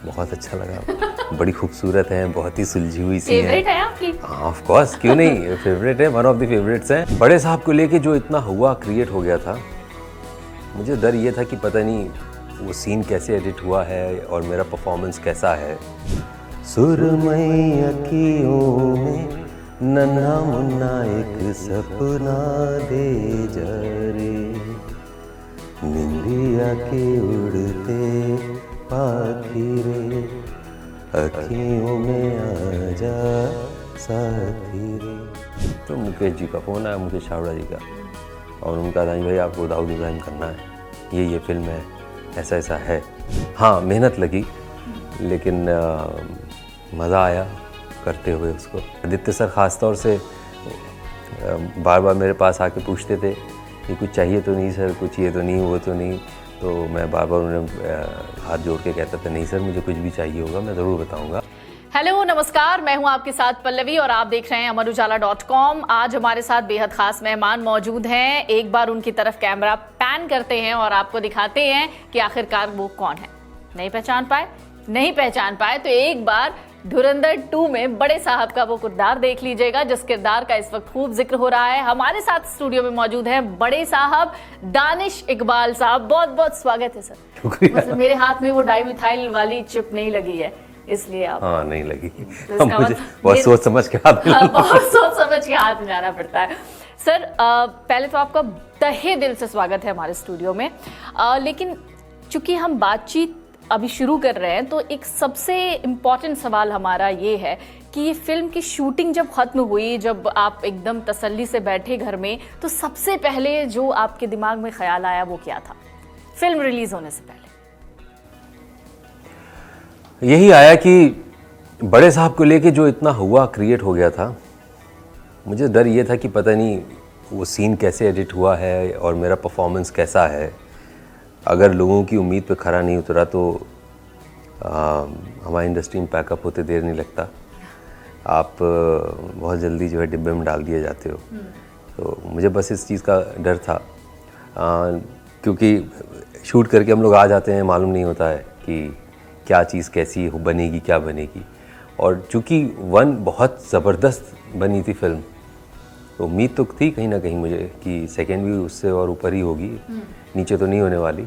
बहुत अच्छा लगा। बड़ी खूबसूरत है, बहुत ही सुलझी हुई सी फेवरेट है आपकी? हाँ ऑफ कोर्स, क्यों नहीं, फेवरेट है, वन ऑफ द फेवरेट्स हैं। बड़े साहब को लेके जो इतना हुआ क्रिएट हो गया था, मुझे डर ये था कि पता नहीं वो सीन कैसे एडिट हुआ है और मेरा परफॉर्मेंस कैसा है। सुरमई अखियों में नन्हा मुन्ना एक सपना दे जरे, निंदिया के उड़ते पाखी रे, अखियों में आजा साथी रे। तो मुकेश जी का फ़ोन आया, मुकेश छाबड़ा जी का, और उनका था भाई आपको दाऊद इब्राहिम करना है, ये फिल्म है, ऐसा ऐसा है। हाँ मेहनत लगी, लेकिन मज़ा आया करते हुए उसको। आदित्य सर ख़ास तौर से बार बार मेरे पास आके पूछते थे कि कुछ चाहिए तो नहीं सर, कुछ ये तो नहीं, वो तो नहीं, तो मैं बार बार उन्हें हाथ जोड़ के कहता था नहीं सर मुझे कुछ भी चाहिए होगा मैं ज़रूर बताऊंगा। हेलो नमस्कार, मैं हूं आपके साथ पल्लवी और आप देख रहे हैं अमरुजाला.com। आज हमारे साथ बेहद खास मेहमान मौजूद हैं। एक बार उनकी तरफ कैमरा पैन करते हैं और आपको दिखाते हैं कि आखिरकार वो कौन है। नहीं पहचान पाए? नहीं पहचान पाए तो एक बार धुरंधर 2 में बड़े साहब का वो किरदार देख लीजिएगा, जिस किरदार का इस वक्त खूब जिक्र हो रहा है। हमारे साथ स्टूडियो में मौजूद हैं बड़े साहब दानिश इकबाल साहब। बहुत बहुत स्वागत है सर। मतलब मेरे हाथ में वो डाइमिथाइल वाली चिप नहीं लगी है, इसलिए आप हाँ नहीं लगी तो मुझे बहुत सोच समझ के हाथ हाँ, बहुत सोच समझ के हाथ मिलाना पड़ता है। सर पहले तो आपका तहे दिल से स्वागत है हमारे स्टूडियो में, लेकिन चूंकि हम बातचीत अभी शुरू कर रहे हैं तो एक सबसे इम्पॉर्टेंट सवाल हमारा ये है कि ये फिल्म की शूटिंग जब खत्म हुई, जब आप एकदम तसल्ली से बैठे घर में, तो सबसे पहले जो आपके दिमाग में ख्याल आया वो क्या था फिल्म रिलीज होने से पहले? यही आया कि बड़े साहब को लेके जो इतना हुआ क्रिएट हो गया था, मुझे डर ये था कि पता नहीं वो सीन कैसे एडिट हुआ है और मेरा परफॉर्मेंस कैसा है। अगर लोगों की उम्मीद पे खरा नहीं उतरा तो हमारी इंडस्ट्री में पैकअप होते देर नहीं लगता, आप बहुत जल्दी जो है डिब्बे में डाल दिए जाते हो। तो मुझे बस इस चीज़ का डर था, क्योंकि शूट करके हम लोग आ जाते हैं, मालूम नहीं होता है कि क्या चीज़ कैसी बनेगी, क्या बनेगी। और चूँकि वन बहुत ज़बरदस्त बनी थी फिल्म, तो उम्मीद तो थी कहीं ना कहीं मुझे कि सेकेंड भी उससे और ऊपर ही होगी, नीचे तो नहीं होने वाली।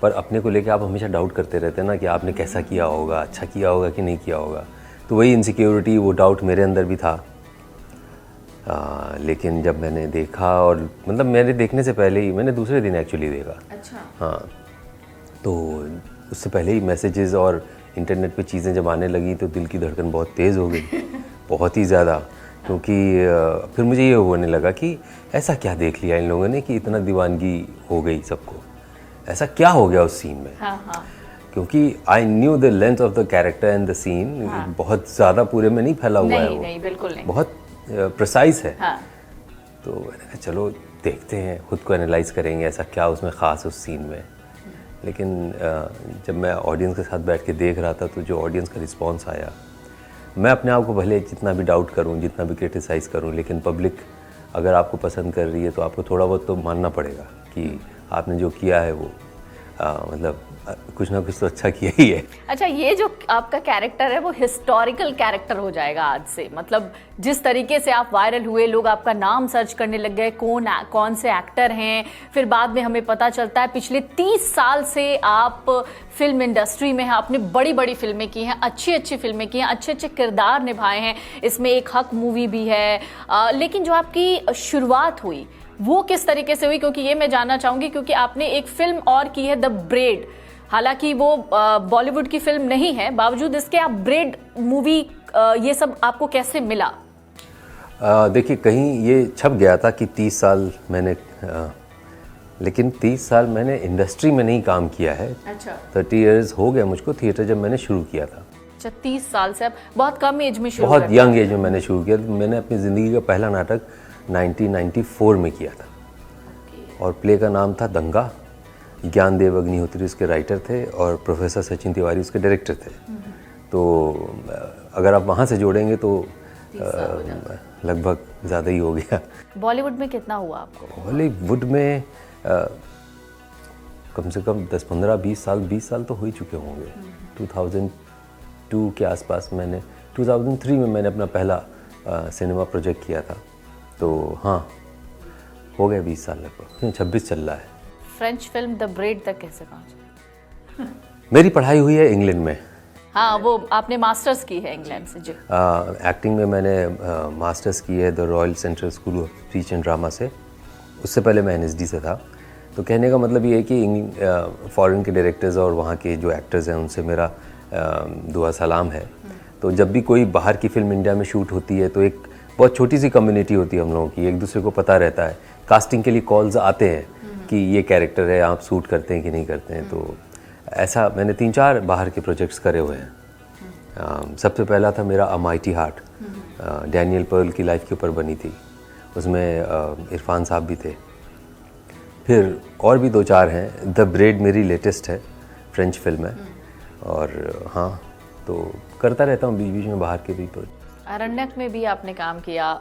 पर अपने को लेके आप हमेशा डाउट करते रहते हैं ना कि आपने कैसा किया होगा, अच्छा किया होगा कि नहीं किया होगा। तो वही इनसिक्योरिटी, वो डाउट मेरे अंदर भी था। लेकिन जब मैंने देखा, और मतलब मैंने देखने से पहले ही, मैंने दूसरे दिन एक्चुअली देखा। अच्छा। हाँ, तो उससे पहले ही मैसेजेस और इंटरनेट पे चीज़ें जब आने लगी तो दिल की धड़कन बहुत तेज़ हो गई, बहुत ही ज़्यादा। क्योंकि फिर मुझे ये होने लगा कि ऐसा क्या देख लिया इन लोगों ने कि इतना दीवानगी हो गई सबको, ऐसा क्या हो गया उस सीन में। हाँ। क्योंकि I knew the length of the character and the scene, बहुत ज़्यादा पूरे में नहीं फैला हुआ है वो, नहीं बिल्कुल नहीं, बहुत प्रिसाइज है। हाँ। तो मैंने कहा चलो देखते हैं, खुद को एनालाइज करेंगे ऐसा क्या उसमें ख़ास उस सीन में। लेकिन जब मैं ऑडियंस के साथ बैठ के देख रहा था तो जो ऑडियंस का रिस्पांस आया, मैं अपने आप को भले जितना भी डाउट करूं, जितना भी क्रिटिसाइज़ करूं, लेकिन पब्लिक अगर आपको पसंद कर रही है तो आपको थोड़ा बहुत तो मानना पड़ेगा कि आपने जो किया है वो मतलब कुछ ना कुछ तो अच्छा किया ही है। अच्छा, ये जो आपका कैरेक्टर है वो हिस्टोरिकल कैरेक्टर हो जाएगा आज से। मतलब जिस तरीके से आप वायरल हुए, लोग आपका नाम सर्च करने लग गए, कौन से एक्टर हैं। फिर बाद में हमें पता चलता है पिछले 30 साल से आप फिल्म इंडस्ट्री में हैं, आपने बड़ी बड़ी फिल्में की हैं, अच्छी फिल्में की हैं, अच्छे किरदार निभाए हैं। इसमें एक हक मूवी भी है। लेकिन जो आपकी शुरुआत हुई वो किस तरीके से हुई, क्योंकि ये मैं जानना चाहूँगी, क्योंकि आपने एक फिल्म और की है द ब्रेड। हालांकि वो बॉलीवुड की फिल्म नहीं है, बावजूद इसके आप ब्रेड मूवी, ये सब आपको कैसे मिला? देखिए कहीं ये छप गया था कि 30 साल मैंने लेकिन 30 साल मैंने इंडस्ट्री में नहीं काम किया है। अच्छा। 30 इयर्स हो गया मुझको थिएटर जब मैंने शुरू किया था। अच्छा, 30 साल से आप बहुत कम एज में शुरू, बहुत यंग एज में मैंने शुरू किया। मैंने अपनी ज़िंदगी का पहला नाटक 1994 में किया था। और प्ले का नाम था दंगा। ज्ञानदेव अग्निहोत्री उसके राइटर थे और प्रोफेसर सचिन तिवारी उसके डायरेक्टर थे। तो अगर आप वहाँ से जोड़ेंगे तो लगभग ज़्यादा ही हो गया। बॉलीवुड में कितना हुआ आपको? बॉलीवुड में कम से कम 10, 15, 20 साल तो हो ही चुके होंगे। 2002 के आसपास मैंने 2003 में मैंने अपना पहला सिनेमा प्रोजेक्ट किया था। तो हाँ, हो गए 20 साल लगभग, 26 चल रहा है। फ्रेंच फिल्म द ब्रेड तक कैसे पहुंचे? मेरी पढ़ाई हुई है इंग्लैंड में। हाँ, वो आपने मास्टर्स की है इंग्लैंड से? जी। एक्टिंग में मैंने मास्टर्स की है the royal central school of speech and drama से। उससे पहले मैं NSD से था। तो कहने का मतलब ये है कि फॉरेन के डायरेक्टर्स और वहाँ के जो एक्टर्स हैं उनसे मेरा दुआ सलाम है। तो जब भी कोई बाहर की फिल्म इंडिया में शूट होती है तो एक बहुत छोटी सी कम्युनिटी होती है हम लोगों की, एक दूसरे को पता रहता है। कास्टिंग के लिए कॉल्स आते हैं कि ये कैरेक्टर है, आप शूट करते हैं कि नहीं करते हैं। तो ऐसा मैंने 3-4 बाहर के प्रोजेक्ट्स करे हुए हैं। सबसे पहला था मेरा a mighty heart, Daniel Pearl की लाइफ के ऊपर बनी थी। उसमें इरफान साहब भी थे। फिर और भी 2-4 हैं। द ब्रेड मेरी लेटेस्ट है, फ्रेंच फिल्म है। और हाँ, तो करता रहता हूँ बीच बीच में बाहर के भी प्रोजेक्ट। अरण्यक में भी आपने काम किया।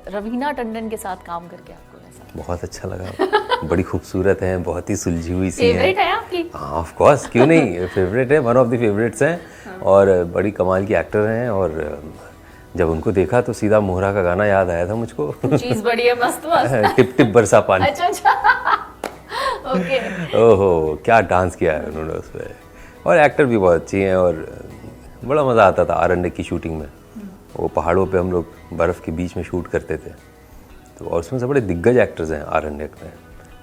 रवीना टंडन के साथ काम करके आपको कैसा? बहुत अच्छा लगा। बड़ी खूबसूरत हैं, बहुत ही सुलझी हुई सी फेवरेट है आपकी? हाँ, ऑफ कोर्स, क्यों नहीं, फेवरेट है, वन ऑफ द फेवरेट्स हैं। और बड़ी कमाल की एक्टर हैं। और जब उनको देखा तो सीधा मोहरा का गाना याद आया था मुझको। चीज बड़ी है, मस्त मस्त। टिप टिप बरसा पानी। अच्छा अच्छा। ओके। ओहो, क्या डांस किया है उन्होंने उसमें। और एक्टर भी बहुत अच्छी हैं। और बड़ा मज़ा आता था अरण्यक की शूटिंग में। वो पहाड़ों पे हम लोग बर्फ़ के बीच में शूट करते थे। तो और उसमें से बड़े दिग्गज एक्टर्स हैं अरण्यक में।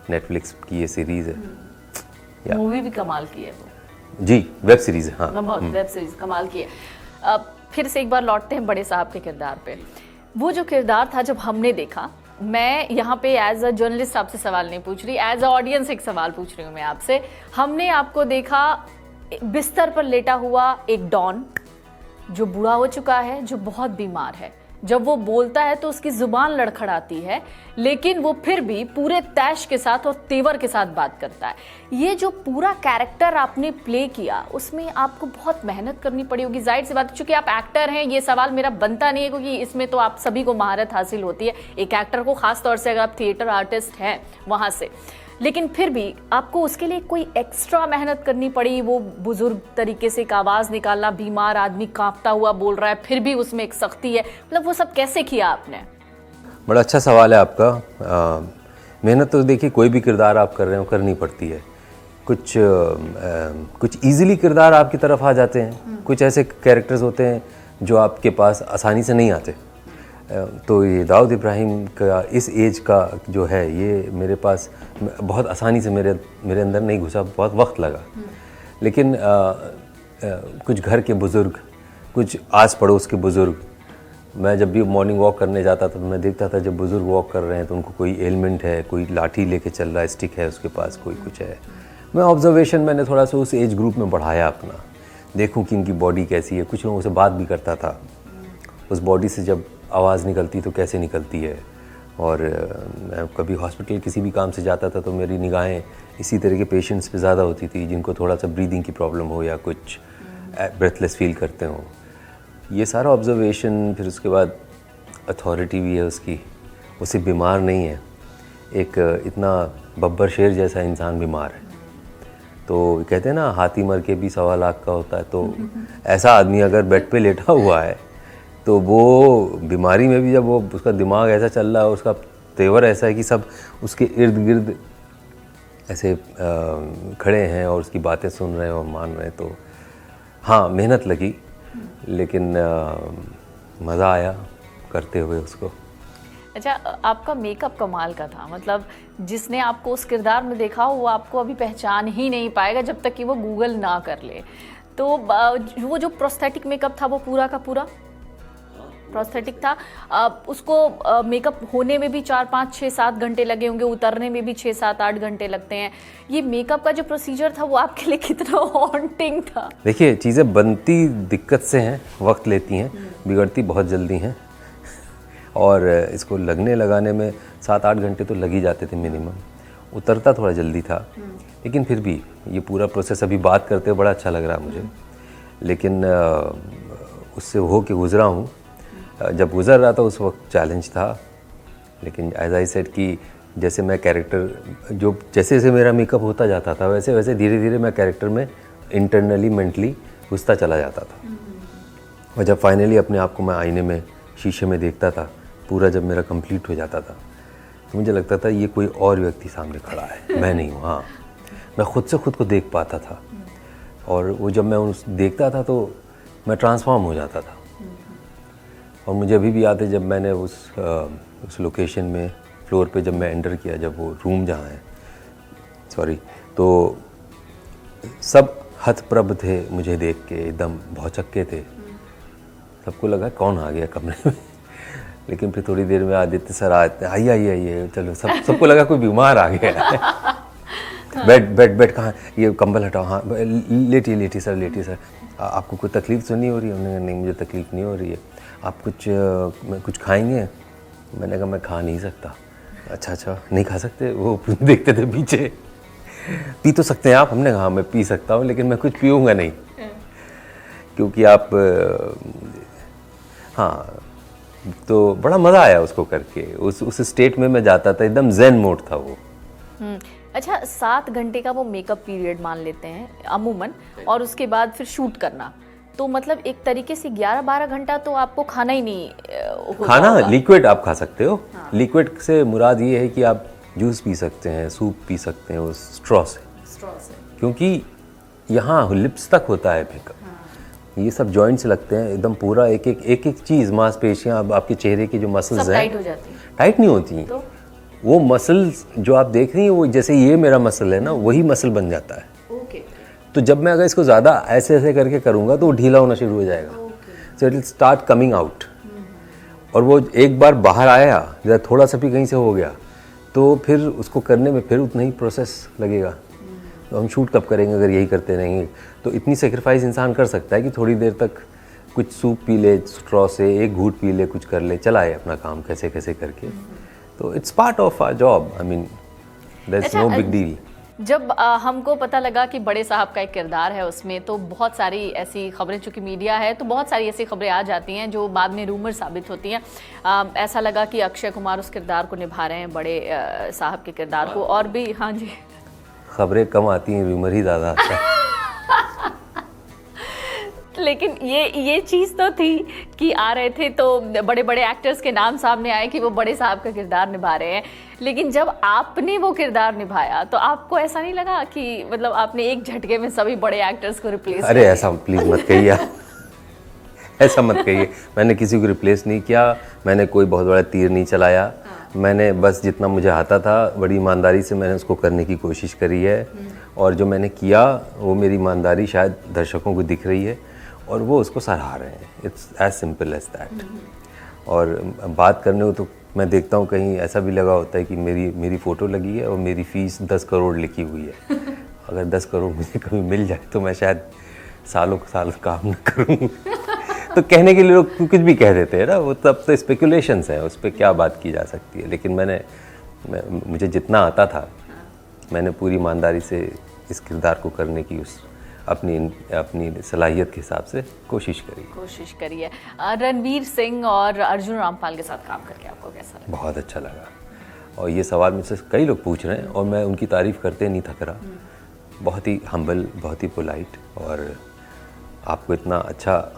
नेटफ्लिक्स की ये सीरीज़ है। मूवी भी कमाल की है वो। जी, वेब सीरीज़ है। हाँ, बहुत वेब सीरीज कमाल की है। फिर से एक बार लौटते हैं बड़े साहब के किरदार पे। वो जो किरदार था जब हमने देखा, मैं यहाँ पे एज अ जर्नलिस्ट आपसे सवाल नहीं पूछ रही, एज अ ऑडियंस एक सवाल पूछ रही हूँ मैं आपसे। हमने आपको देखा बिस्तर पर लेटा हुआ एक डॉन जो बूढ़ा हो चुका है, जो बहुत बीमार है। जब वो बोलता है तो उसकी जुबान लड़खड़ाती है, लेकिन वो फिर भी पूरे तैश के साथ और तेवर के साथ बात करता है। ये जो पूरा कैरेक्टर आपने प्ले किया, उसमें आपको बहुत मेहनत करनी पड़ी होगी। जाहिर सी बात है, चूंकि आप एक्टर हैं, ये सवाल मेरा बनता नहीं है, क्योंकि इसमें तो आप सभी को महारत हासिल होती है, एक एक्टर को, खास तौर से अगर आप थिएटर आर्टिस्ट हैं वहाँ से। लेकिन फिर भी आपको उसके लिए कोई एक्स्ट्रा मेहनत करनी पड़ी। वो बुजुर्ग तरीके से एक आवाज़ निकालना, बीमार आदमी कांपता हुआ बोल रहा है, फिर भी उसमें एक सख्ती है, मतलब वो सब कैसे किया आपने? बड़ा अच्छा सवाल है आपका। मेहनत तो देखिए कोई भी किरदार आप कर रहे हो करनी पड़ती है। कुछ ईजिली किरदार आपकी तरफ आ जाते हैं, कुछ ऐसे कैरेक्टर्स होते हैं जो आपके पास आसानी से नहीं आते। तो ये दाऊद इब्राहिम का इस एज का जो है, ये मेरे पास बहुत आसानी से मेरे अंदर नहीं घुसा, बहुत वक्त लगा। लेकिन कुछ घर के बुज़ुर्ग, कुछ आस पड़ोस के बुज़ुर्ग, मैं जब भी मॉर्निंग वॉक करने जाता था तो मैं देखता था जब बुज़ुर्ग वॉक कर रहे हैं तो उनको कोई एलिमेंट है, कोई लाठी लेके चल रहा है, स्टिक है उसके पास, कोई कुछ है। मैं ऑब्जर्वेशन मैंने थोड़ा सा उस एज ग्रुप में बढ़ाया अपना, देखूं कि इनकी बॉडी कैसी है। कुछ लोगों से बात भी करता था, उस बॉडी से जब आवाज़ निकलती तो कैसे निकलती है। और मैं कभी हॉस्पिटल किसी भी काम से जाता था तो मेरी निगाहें इसी तरह के पेशेंट्स पे ज़्यादा होती थी जिनको थोड़ा सा ब्रीदिंग की प्रॉब्लम हो या कुछ ब्रेथलेस फील करते हो। ये सारा ऑब्जर्वेशन, फिर उसके बाद अथॉरिटी भी है उसकी, वो सिर्फ बीमार नहीं है, एक इतना बब्बर शेर जैसा इंसान बीमार है। तो कहते हैं ना, हाथी मर के भी 1.25 लाख का होता है। तो ऐसा आदमी अगर बेड पे लेटा हुआ है तो वो बीमारी में भी जब वो उसका दिमाग ऐसा चल रहा है, उसका तेवर ऐसा है कि सब उसके इर्द गिर्द ऐसे खड़े हैं और उसकी बातें सुन रहे हैं और मान रहे हैं। तो हाँ, मेहनत लगी, लेकिन मज़ा आया करते हुए उसको। अच्छा, आपका मेकअप कमाल का था, मतलब जिसने आपको उस किरदार में देखा वो आपको अभी पहचान ही नहीं पाएगा जब तक कि वो गूगल ना कर ले। तो वो जो प्रोस्थेटिक मेकअप था वो पूरा का पूरा प्रोस्थेटिक था। उसको मेकअप होने में भी 4, 5, 6, 7 घंटे लगे होंगे, उतरने में भी 6, 7, 8 घंटे लगते हैं। ये मेकअप का जो प्रोसीजर था वो आपके लिए कितना हॉन्टिंग था? देखिए, चीज़ें बनती दिक्कत से हैं, वक्त लेती हैं, बिगड़ती बहुत जल्दी हैं। और इसको लगाने में 7-8 घंटे तो लग ही जाते थे मिनिमम। उतरता थोड़ा जल्दी था, लेकिन फिर भी ये पूरा प्रोसेस अभी बात करते हुए बड़ा अच्छा लग रहा है मुझे। लेकिन उससे हो के गुज़रा हूँ। जब गुज़र रहा था उस वक्त चैलेंज था, लेकिन एज आई सेड कि जैसे मैं कैरेक्टर जैसे जैसे मेरा मेकअप होता जाता था वैसे वैसे धीरे धीरे मैं कैरेक्टर में इंटरनली मेंटली घुसता चला जाता था। और जब फाइनली अपने आप को मैं आईने में शीशे में देखता था, पूरा जब मेरा कंप्लीट हो जाता था, तो मुझे लगता था ये कोई और व्यक्ति सामने खड़ा है, मैं नहीं हूँ। हाँ, मैं खुद से खुद को देख पाता था, और वो जब मैं उस देखता था तो मैं ट्रांसफॉर्म हो जाता था। और मुझे अभी भी याद है जब मैंने उस लोकेशन में फ्लोर पे जब मैं एंटर किया, जब वो रूम जहाँ है, तो सब हतप्रभ थे मुझे देख के, एकदम भौचक्के थे। सबको लगा कौन आ गया कमरे में। लेकिन फिर थोड़ी देर में आदित्य सर आते, आइए आइए आइए, चलो, सबको लगा कोई बीमार आ गया है। बेड कहाँ, ये कंबल हटाओ, हाँ लेटिए सर, आपको कोई तकलीफ तो नहीं हो रही है? उन्होंने नहीं, मुझे तकलीफ नहीं हो रही है। आप कुछ खाएंगे? मैंने कहा मैं खा नहीं सकता। अच्छा नहीं खा सकते? वो देखते थे पीछे, पी तो सकते हैं आप? हमने कहा मैं पी सकता हूँ, लेकिन मैं कुछ पीऊँगा नहीं, क्योंकि आप हाँ। तो बड़ा मज़ा आया उसको करके, उस स्टेट में मैं जाता था, एकदम ज़ेन मोड था वो। अच्छा, 7 घंटे का वो मेकअप पीरियड मान लेते हैं अमूमन, और उसके बाद फिर शूट करना, तो मतलब एक तरीके से 11-12 घंटा तो आपको खाना ही नहीं होता खाना होगा। लिक्विड आप खा सकते हो। हाँ। लिक्विड से मुराद ये है कि आप जूस पी सकते हैं, सूप पी सकते हैं उस स्ट्रॉ से, क्योंकि यहाँ लिप्स तक होता है मेकअप। ये सब जॉइंट्स लगते हैं एकदम, पूरा एक चीज़, मांसपेशियाँ, अब आपके चेहरे की जो मसल्स हैं टाइट हो जाती हैं। टाइट नहीं होती, तो वो मसल्स जो आप देख रही हैं, वो जैसे ये मेरा मसल है ना, वही मसल बन जाता है। तो जब मैं अगर इसको ज़्यादा ऐसे करके करूँगा तो वो ढीला होना शुरू हो जाएगा, so it will start coming out. और वो एक बार बाहर आया, या थोड़ा सा भी कहीं से हो गया, तो फिर उसको करने में फिर उतना ही प्रोसेस लगेगा। तो हम शूट कब करेंगे अगर यही करते रहेंगे? तो इतनी सेक्रीफाइस इंसान कर सकता है कि थोड़ी देर तक कुछ सूप पी ले स्ट्रॉ से, एक घूंट पी ले, कुछ कर ले, चलाए अपना काम कैसे करके। तो it's part of our job, I mean there is no big deal. जब हमको पता लगा कि बड़े साहब का एक किरदार है उसमें, तो बहुत सारी ऐसी खबरें, चूंकि मीडिया है तो बहुत सारी ऐसी खबरें आ जाती हैं जो बाद में रूमर साबित होती हैं। ऐसा लगा कि अक्षय कुमार उस किरदार को निभा रहे हैं, बड़े साहब के किरदार को, और भी। हाँ जी, खबरें कम आती हैं, रूमर ही ज़्यादा आता है। लेकिन ये चीज़ तो थी कि आ रहे थे तो बड़े बड़े एक्टर्स के नाम सामने आए कि वो बड़े साहब का किरदार निभा रहे हैं, लेकिन जब आपने वो किरदार निभाया तो आपको ऐसा नहीं लगा कि मतलब आपने एक झटके में सभी बड़े एक्टर्स को रिप्लेस? अरे ऐसा प्लीज़ मत कहिए, ऐसा मत कहिए। मैंने किसी को रिप्लेस नहीं किया, मैंने कोई बहुत बड़ा तीर नहीं चलाया। मैंने बस जितना मुझे आता था बड़ी ईमानदारी से मैंने उसको करने की कोशिश करी है, और जो मैंने किया वो मेरी ईमानदारी शायद दर्शकों को दिख रही है और वो उसको सराह रहे हैं। It's as simple as that. और बात करने को तो मैं देखता हूँ कहीं ऐसा भी लगा होता है कि मेरी फ़ोटो लगी है और मेरी फ़ीस 10 करोड़ लिखी हुई है। अगर 10 करोड़ मुझे कभी मिल जाए तो मैं शायद सालों काम न करूँ। तो कहने के लिए लोग कुछ भी कह देते हैं ना, वो तब तो स्पेकुलेशंस हैं, उस पर क्या बात की जा सकती है। लेकिन मुझे जितना आता था मैंने पूरी ईमानदारी से इस किरदार को करने की अपनी सलाहियत के हिसाब से कोशिश करी है। रणवीर सिंह और अर्जुन रामपाल के साथ काम करके आपको कैसा लगा? बहुत अच्छा लगा, और ये सवाल मुझसे कई लोग पूछ रहे हैं और मैं उनकी तारीफ़ करते नहीं थक रहा। बहुत ही हम्बल, बहुत ही पोलाइट, और आपको इतना अच्छा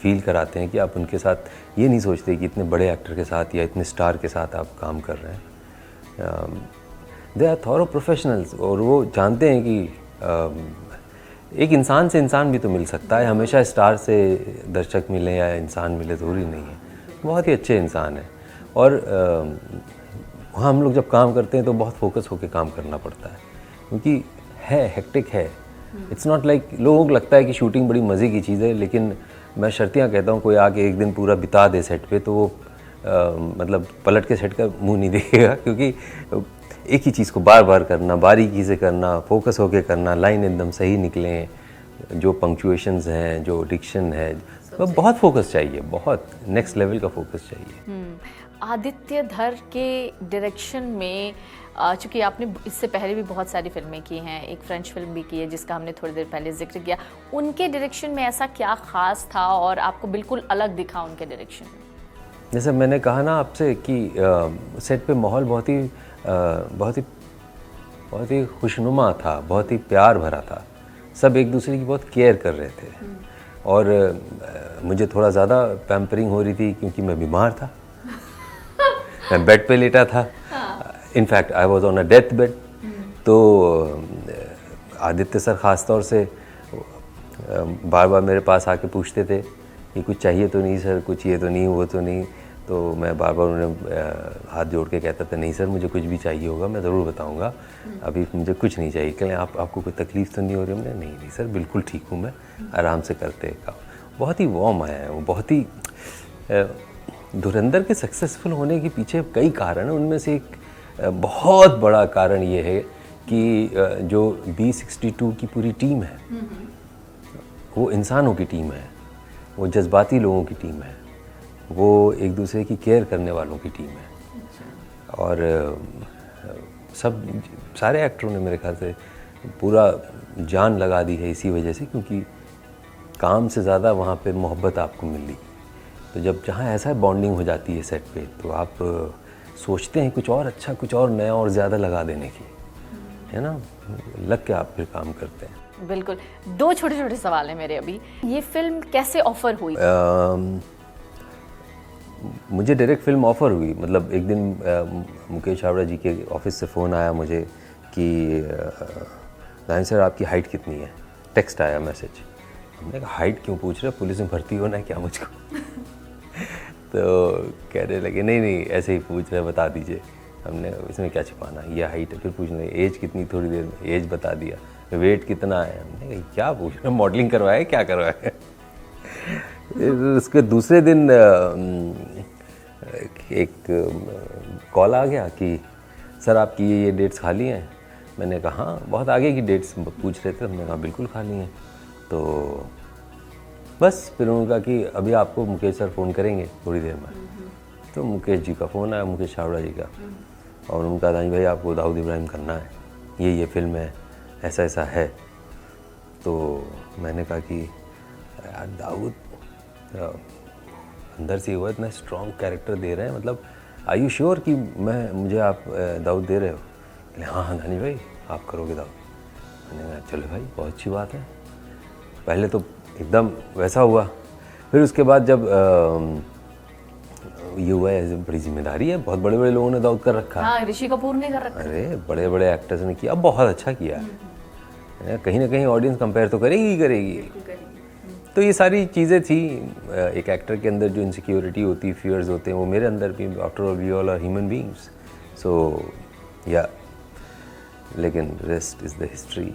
फील कराते हैं कि आप उनके साथ ये नहीं सोचते कि इतने बड़े एक्टर के साथ या इतने स्टार के साथ आप काम कर रहे हैं। दे आर थॉरो प्रोफेशनल्स, और वो जानते हैं कि एक इंसान से इंसान भी तो मिल सकता है। हमेशा स्टार से दर्शक मिले या इंसान मिले ज़रूरी नहीं है। बहुत ही अच्छे इंसान हैं, और वहाँ हम लोग जब काम करते हैं तो बहुत फोकस होकर काम करना पड़ता है, क्योंकि हेक्टिक है। इट्स नॉट लाइक, लोगों को लगता है कि शूटिंग बड़ी मज़े की चीज़ है, लेकिन मैं शर्तियाँ कहता हूँ कोई आके एक दिन पूरा बिता दे सेट पे तो वो मतलब पलट के सेट का मुंह नहीं देखेगा, क्योंकि एक ही चीज़ को बार बार करना, बारीकी से करना, फोकस होके करना, लाइन एकदम सही निकलें, जो पंक्चुएशंस हैं, जो डिक्शन है, तो बहुत फोकस चाहिए, बहुत नेक्स्ट लेवल का फोकस चाहिए। आदित्य धर के डायरेक्शन में, चूँकि आपने इससे पहले भी बहुत सारी फिल्में की हैं, एक फ्रेंच फिल्म भी की है जिसका हमने थोड़ी देर पहले जिक्र किया, उनके डायरेक्शन में ऐसा क्या ख़ास था और आपको बिल्कुल अलग दिखा उनके डायरेक्शन में? जैसे मैंने कहा ना आपसे कि सेट पे माहौल बहुत ही खुशनुमा था, बहुत ही प्यार भरा था। सब एक दूसरे की बहुत केयर कर रहे थे, और मुझे थोड़ा ज़्यादा पैम्परिंग हो रही थी क्योंकि मैं बीमार था। मैं बेड पे लेटा था, in fact I was on a death bed. तो आदित्य सर ख़ास तौर से बार बार मेरे पास आके पूछते थे कि कुछ चाहिए तो नहीं सर, कुछ ये तो नहीं, वो तो नहीं। तो मैं बार बार उन्हें हाथ जोड़ के कहता था नहीं सर, मुझे कुछ भी चाहिए होगा मैं ज़रूर बताऊंगा, अभी मुझे कुछ नहीं चाहिए। कहें आपको कोई तकलीफ़ तो नहीं हो रही? हमने नहीं सर, बिल्कुल ठीक हूँ मैं, आराम से करते काम। बहुत ही वार्म आया है वो, बहुत ही धुरंधर के सक्सेसफुल होने के पीछे कई कारण हैं। उनमें से एक बहुत बड़ा कारण ये है कि जो B62 की पूरी टीम है वो इंसानों की टीम है, वो जज्बाती लोगों की टीम है, वो एक दूसरे की केयर करने वालों की टीम है। और सारे एक्टरों ने मेरे ख्याल से पूरा जान लगा दी है इसी वजह से, क्योंकि काम से ज़्यादा वहाँ पे मोहब्बत आपको मिल रही। तो जब जहाँ ऐसा बॉन्डिंग हो जाती है सेट पे, तो आप सोचते हैं कुछ और अच्छा, कुछ और नया और ज़्यादा लगा देने की, है ना, लग के आप फिर काम करते हैं। बिल्कुल। 2 छोटे छोटे सवाल हैं मेरे अभी। ये फिल्म कैसे ऑफर हुई? मुझे डायरेक्ट फिल्म ऑफ़र हुई, मतलब एक दिन मुकेश छाबड़ा जी के ऑफिस से फ़ोन आया मुझे कि दानिश सर आपकी हाइट कितनी है, टेक्स्ट आया, मैसेज। हमने कहा हाइट क्यों पूछ रहे, पुलिस में भर्ती होना है क्या मुझको? तो कहने लगे नहीं ऐसे ही पूछ रहे, बता दीजिए। हमने इसमें क्या छिपाना, ये हाइट है। फिर पूछने एज कितनी, थोड़ी देर में एज बता दिया, वेट कितना है। हमने कहा क्या पूछ रहे, मॉडलिंग करवाए क्या करवाए? उसके दूसरे दिन एक कॉल आ गया कि सर आपकी ये डेट्स खाली हैं। मैंने कहा हाँ, बहुत आगे की डेट्स पूछ रहे थे। हमने कहा बिल्कुल खाली हैं। तो बस फिर उन्होंने कहा कि अभी आपको मुकेश सर फ़ोन करेंगे थोड़ी देर में। तो मुकेश जी का फ़ोन आया, मुकेश छाबड़ा जी का, और उन्होंने कहा दानिश भाई आपको दाऊद इब्राहिम करना है, ये फिल्म है, ऐसा ऐसा है। तो मैंने कहा कि यार दाऊद अंदर से हुआ इतना स्ट्रॉन्ग कैरेक्टर दे रहे हैं, मतलब आर यू श्योर कि मुझे आप दाऊद दे रहे हो? हाँ दानिश भाई आप करोगे दाऊद। मैंने कहा चलो भाई बहुत अच्छी बात है। पहले तो एकदम वैसा हुआ, फिर उसके बाद जब ये हुआ है, बड़ी जिम्मेदारी है, बहुत बड़े बड़े लोगों ने दाऊद कर रखा है। हाँ, ऋषि कपूर ने कर रखा है। अरे बड़े बड़े एक्टर्स ने किया, बहुत अच्छा किया है। कहीं ना कहीं ऑडियंस कंपेयर तो करेगी ही करेगी। तो ये सारी चीज़ें थी, एक एक्टर के अंदर जो इनसिक्योरिटी होती है, फियर्स होते हैं, वो मेरे अंदर भी, after all we all are human beings. So yeah, लेकिन रेस्ट इज़ द हिस्ट्री।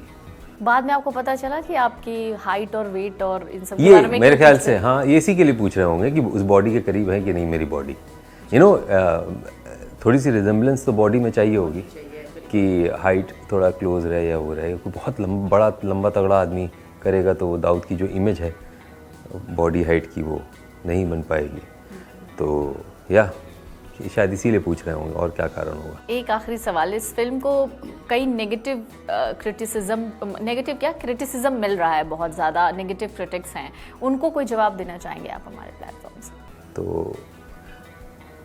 बाद में आपको पता चला कि आपकी हाइट और वेट और इन सब के ये बारे में मेरे ख्याल से हाँ, ये इसी के लिए पूछ रहे होंगे कि उस बॉडी के करीब है कि नहीं मेरी बॉडी। थोड़ी सी रिजेम्बलेंस तो बॉडी में चाहिए होगी कि हाइट थोड़ा क्लोज रहे या वो रहे। कोई बहुत बड़ा लंबा तगड़ा आदमी करेगा तो वो दाऊद की जो इमेज है बॉडी हाइट की वो नहीं बन पाएगी। तो या शायद इसीलिए पूछ रहे होंगे, और क्या कारण होगा। एक आखिरी सवाल, इस फिल्म को कई नेगेटिव क्रिटिसिज्म मिल रहा है, बहुत ज़्यादा नेगेटिव क्रिटिक्स हैं, उनको कोई जवाब देना चाहेंगे आप हमारे प्लेटफॉर्म से? तो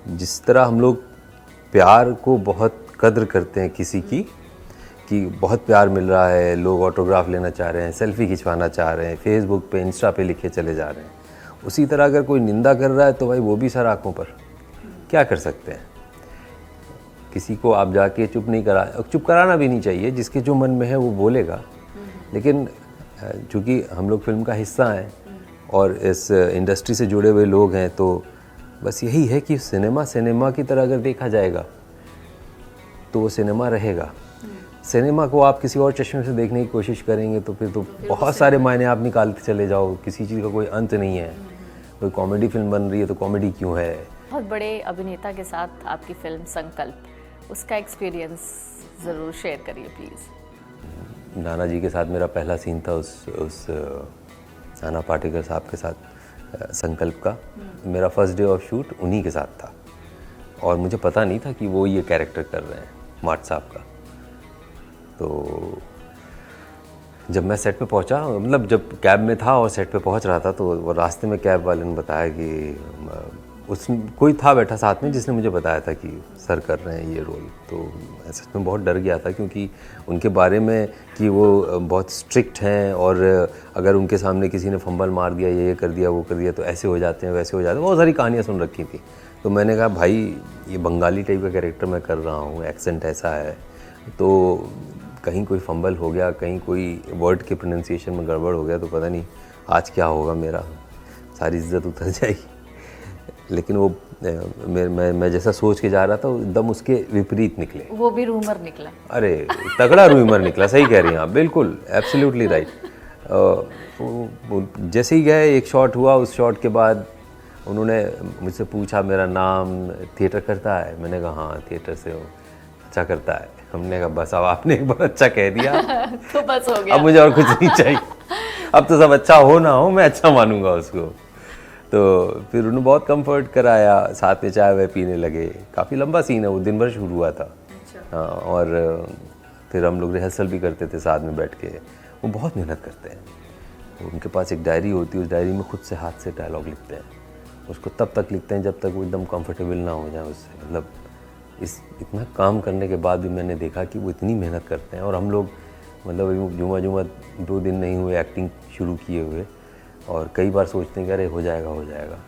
जिस तरह हम लोग प्यार को बहुत कद्र करते हैं किसी की, कि बहुत प्यार मिल रहा है, लोग ऑटोग्राफ लेना चाह रहे हैं, सेल्फी खिंचवाना चाह रहे हैं, फेसबुक पे इंस्टा पे लिखे चले जा रहे हैं, उसी तरह अगर कोई निंदा कर रहा है तो भाई वो भी सर आँखों पर, क्या कर सकते हैं। किसी को आप जाके चुप कराना भी नहीं चाहिए, जिसके जो मन में है वो बोलेगा। लेकिन चूँकि हम लोग फिल्म का हिस्सा हैं और इस इंडस्ट्री से जुड़े हुए लोग हैं, तो बस यही है कि सिनेमा की तरह अगर देखा जाएगा तो वो सिनेमा रहेगा। सिनेमा को आप किसी और चश्मे से देखने की कोशिश करेंगे तो फिर तो बहुत सारे मायने आप निकालते चले जाओ, किसी चीज़ का कोई अंत नहीं है। कोई कॉमेडी फिल्म बन रही है तो कॉमेडी क्यों है। बहुत बड़े अभिनेता के साथ आपकी फिल्म संकल्प, उसका एक्सपीरियंस ज़रूर शेयर करिए प्लीज़। नाना जी के साथ मेरा पहला सीन था, उस नाना पाटेकर साहब के साथ संकल्प का। मेरा फर्स्ट डे ऑफ शूट उन्हीं के साथ था और मुझे पता नहीं था कि वो ये कैरेक्टर कर रहे हैं, मार्ट साहब का। तो जब मैं सेट पे पहुंचा, मतलब जब कैब में था और सेट पे पहुंच रहा था, तो वो रास्ते में कैब वाले ने बताया कि कोई था बैठा साथ में जिसने मुझे बताया था कि सर कर रहे हैं ये रोल, तो सच में बहुत डर गया था, क्योंकि उनके बारे में कि वो बहुत स्ट्रिक्ट हैं और अगर उनके सामने किसी ने फंबल मार दिया, ये कर दिया, वो कर दिया, तो ऐसे हो जाते हैं, वैसे हो जाते हैं, बहुत सारी कहानियाँ सुन रखी थी। तो मैंने कहा भाई ये बंगाली टाइप का कैरेक्टर मैं कर रहा हूँ, एक्सेंट ऐसा है, तो कहीं कोई फंबल हो गया, कहीं कोई वर्ड के प्रोनाउंसिएशन में गड़बड़ हो गया तो पता नहीं आज क्या होगा, मेरा सारी इज्जत उतर जाएगी। लेकिन वो मैं जैसा सोच के जा रहा था एकदम उसके विपरीत निकले। वो भी रूमर निकला। अरे तगड़ा रूमर निकला, सही कह रही हैं आप, बिल्कुल एब्सोल्युटली राइट। जैसे ही गए, एक शॉट हुआ, उस शॉट के बाद उन्होंने मुझसे पूछा मेरा नाम थिएटर करता है, मैंने कहा हाँ थिएटर से हो, अच्छा करता है। हमने कहा बस अब आपने एक बार अच्छा कह दिया तो बस हो गया, अब मुझे और कुछ नहीं चाहिए, अब तो सब अच्छा हो ना हो मैं अच्छा मानूंगा उसको। तो फिर उन्होंने बहुत कंफर्ट कराया, साथ में चाय वाय पीने लगे। काफ़ी लंबा सीन है वो, दिन भर शुरू हुआ था। हाँ, और फिर हम लोग रिहर्सल भी करते थे साथ में बैठ के। वो बहुत मेहनत करते हैं, उनके पास एक डायरी होती है, उस डायरी में खुद से हाथ से डायलॉग लिखते हैं, उसको तब तक लिखते हैं जब तक वो एकदम कंफर्टेबल ना हो जाए उससे। मतलब इतना काम करने के बाद भी मैंने देखा कि वो इतनी मेहनत करते हैं। और हम लोग मतलब जुमा 2 दिन नहीं हुए एक्टिंग शुरू किए हुए, और कई बार सोचते हैं कि अरे हो जाएगा हो जाएगा,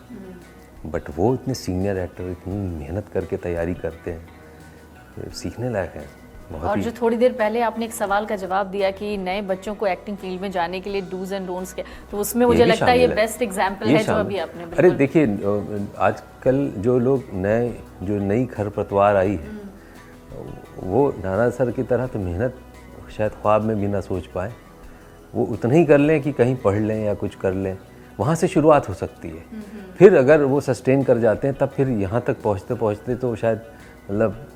बट वो इतने सीनियर एक्टर इतनी मेहनत करके तैयारी करते हैं, सीखने लायक है बहुत। और जो थोड़ी देर पहले आपने एक सवाल का जवाब दिया कि नए बच्चों को एक्टिंग फील्ड में जाने के लिए डूज एंड डोंट्स के, तो उसमें मुझे लगता है ये बेस्ट एग्जांपल है जो अभी आपने। अरे देखिए आजकल जो लोग नई खरपतवार आई है, वो नाना सर की तरह तो मेहनत शायद ख्वाब में भी ना सोच पाए। वो उतना ही कर लें कि कहीं पढ़ लें या कुछ कर लें, वहाँ से शुरुआत हो सकती है। फिर अगर वो सस्टेन कर जाते हैं तब फिर यहाँ तक पहुँचते पहुँचते तो शायद मतलब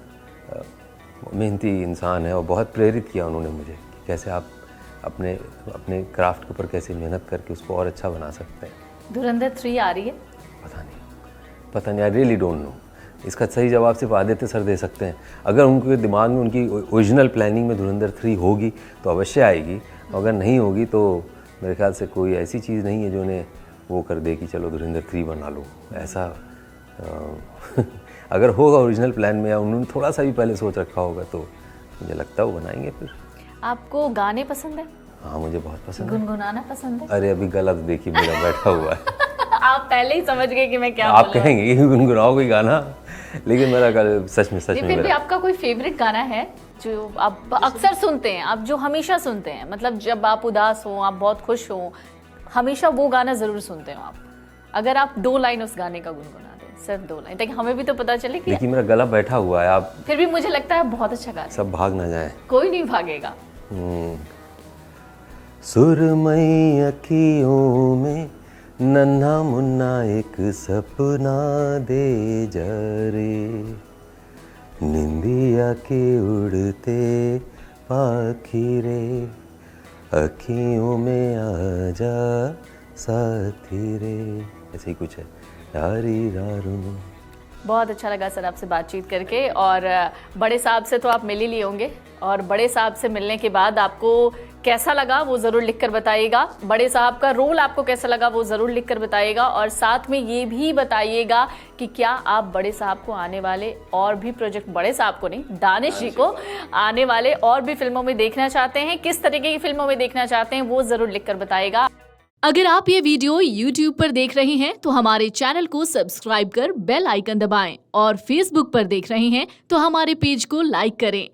मेहनती इंसान है। और बहुत प्रेरित किया उन्होंने मुझे कि कैसे आप अपने क्राफ्ट के ऊपर कैसे मेहनत करके उसको और अच्छा बना सकते हैं। धुरंधर 3 आ रही है? पता नहीं, आई रियली डोंट नो। इसका सही जवाब सिर्फ आदित्य सर दे सकते हैं। अगर उनके दिमाग में उनकी ओरिजिनल प्लानिंग में धुरंधर 3 होगी तो अवश्य आएगी, अगर नहीं होगी तो मेरे ख्याल से कोई ऐसी चीज़ नहीं है जो उन्हें वो कर दे कि चलो धुरंधर 3 बना लो, ऐसा अगर होगा ओरिजिनल प्लान में या उन्होंने थोड़ा सा भी पहले सोच रखा होगा तो मुझे लगता है वो बनाएंगे। फिर आपको गाने पसंद है? हाँ मुझे बहुत पसंद है। गुनगुनाना पसंद है? अरे अभी गला तो देखिए मेरा बैठा हुआ है आप पहले ही समझ गए कि मैं क्या आप कहेंगे कि गुनगुनाओ कोई गाना, लेकिन मेरा सच में फिर भी आपका कोई फेवरेट गाना है जो आप अक्सर सुनते हैं, आप जो हमेशा सुनते हैं, मतलब जब आप उदास हो, आप बहुत खुश हो, हमेशा वो गाना जरूर सुनते हो आप? अगर आप 2 लाइन उस गाने का गुनगुना दें, सिर्फ 2 लाइन, ताकि हमें भी तो पता चले कि देखिए मेरा गला बैठा हुआ है। आप फिर भी मुझे लगता है बहुत अच्छा गाना, सब भाग ना जाए। कोई नहीं भागेगा। सुरमई अखियों में नन्हा मुन्ना एक सपना दे जरे, निंदिया के उड़ते पाखी रे, अखियों में आजा साथी रे, ऐसे ही कुछ है। यारी रारू। बहुत अच्छा लगा सर आपसे बातचीत करके, और बड़े साहब से तो आप मिल ही लिए होंगे, और बड़े साहब से मिलने के बाद आपको कैसा लगा वो ज़रूर लिखकर बताइएगा। बड़े साहब का रोल आपको कैसा लगा वो ज़रूर लिखकर बताइएगा, और साथ में ये भी बताइएगा कि क्या आप बड़े साहब को आने वाले और भी प्रोजेक्ट, बड़े साहब को नहीं, दानिश जी को आने वाले और भी फिल्मों में देखना चाहते हैं, किस तरीके की फिल्मों में देखना चाहते हैं वो ज़रूर लिखकर बताइएगा। अगर आप ये वीडियो YouTube पर देख रहे हैं तो हमारे चैनल को सब्सक्राइब कर बेल आइकन दबाएं, और Facebook पर देख रहे हैं तो हमारे पेज को लाइक करें।